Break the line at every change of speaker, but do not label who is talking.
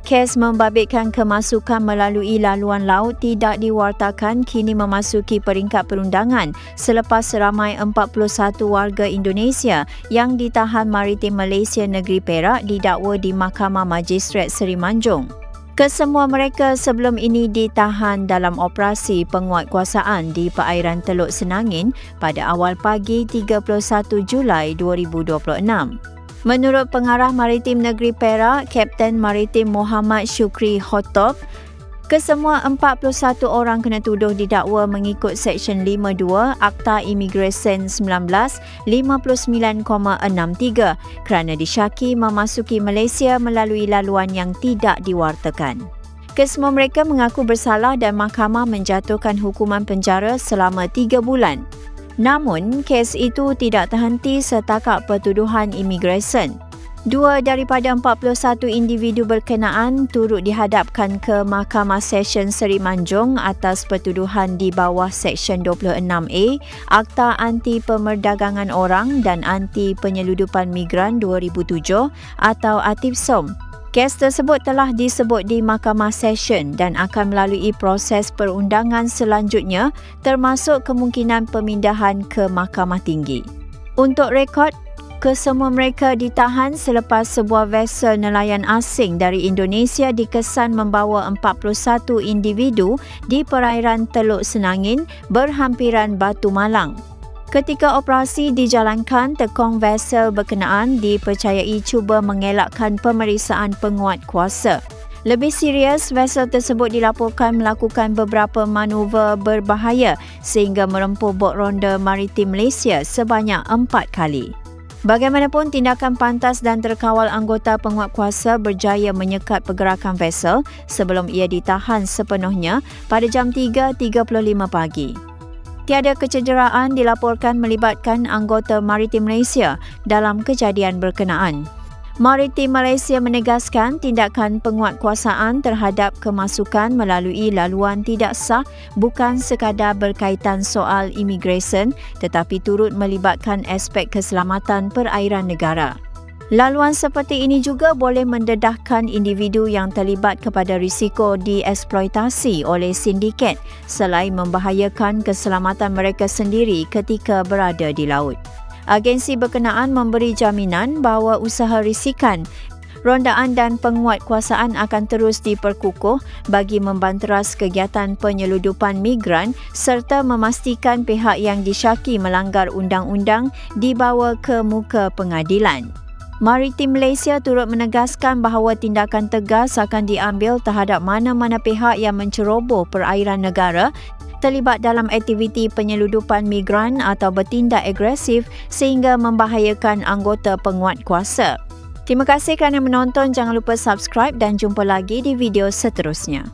Kes membabitkan kemasukan melalui laluan laut tidak diwartakan kini memasuki peringkat perundangan selepas seramai 41 warga Indonesia yang ditahan Maritim Malaysia Negeri Perak didakwa di Mahkamah Majistret Seri Manjung. Kesemua mereka sebelum ini ditahan dalam operasi penguatkuasaan di perairan Teluk Senangin pada awal pagi 31 Julai 2026. Menurut Pengarah Maritim Negeri Perak, Kapten Maritim Muhammad Syukri Khotob, kesemua 41 orang kena tuduh didakwa mengikut Seksyen 52 Akta Imigresen 1959,63 kerana disyaki memasuki Malaysia melalui laluan yang tidak diwartakan. Kesemua mereka mengaku bersalah dan mahkamah menjatuhkan hukuman penjara selama 3 bulan. Namun, kes itu tidak terhenti setakat pertuduhan imigresen. 2 daripada 41 individu berkenaan turut dihadapkan ke Mahkamah Session Seri Manjung atas pertuduhan di bawah Seksyen 26A Akta Anti Pemerdagangan Orang dan Anti Penyeludupan Migran 2007 atau ATIPSOM. Kes tersebut telah disebut di Mahkamah Session dan akan melalui proses perundangan selanjutnya termasuk kemungkinan pemindahan ke Mahkamah Tinggi. Untuk rekod, kesemua mereka ditahan selepas sebuah vesel nelayan asing dari Indonesia dikesan membawa 41 individu di perairan Teluk Senangin berhampiran Batu Malang. Ketika operasi dijalankan, tekong vesel berkenaan dipercayai cuba mengelakkan pemeriksaan penguat kuasa. Lebih serius, vesel tersebut dilaporkan melakukan beberapa manuver berbahaya sehingga merempuh bot ronda maritim Malaysia sebanyak 4 kali. Bagaimanapun, tindakan pantas dan terkawal anggota penguatkuasa berjaya menyekat pergerakan vesel sebelum ia ditahan sepenuhnya pada jam 3.35 pagi. Tiada kecederaan dilaporkan melibatkan anggota Maritim Malaysia dalam kejadian berkenaan. Maritim Malaysia menegaskan tindakan penguatkuasaan terhadap kemasukan melalui laluan tidak sah bukan sekadar berkaitan soal imigresen tetapi turut melibatkan aspek keselamatan perairan negara. Laluan seperti ini juga boleh mendedahkan individu yang terlibat kepada risiko dieksploitasi oleh sindiket selain membahayakan keselamatan mereka sendiri ketika berada di laut. Agensi berkenaan memberi jaminan bahawa usaha risikan, rondaan dan penguatkuasaan akan terus diperkukuh bagi membanteras kegiatan penyeludupan migran serta memastikan pihak yang disyaki melanggar undang-undang dibawa ke muka pengadilan. Maritim Malaysia turut menegaskan bahawa tindakan tegas akan diambil terhadap mana-mana pihak yang menceroboh perairan negara, terlibat dalam aktiviti penyeludupan migran atau bertindak agresif sehingga membahayakan anggota penguatkuasa. Terima kasih kerana menonton, jangan lupa subscribe dan jumpa lagi di video seterusnya.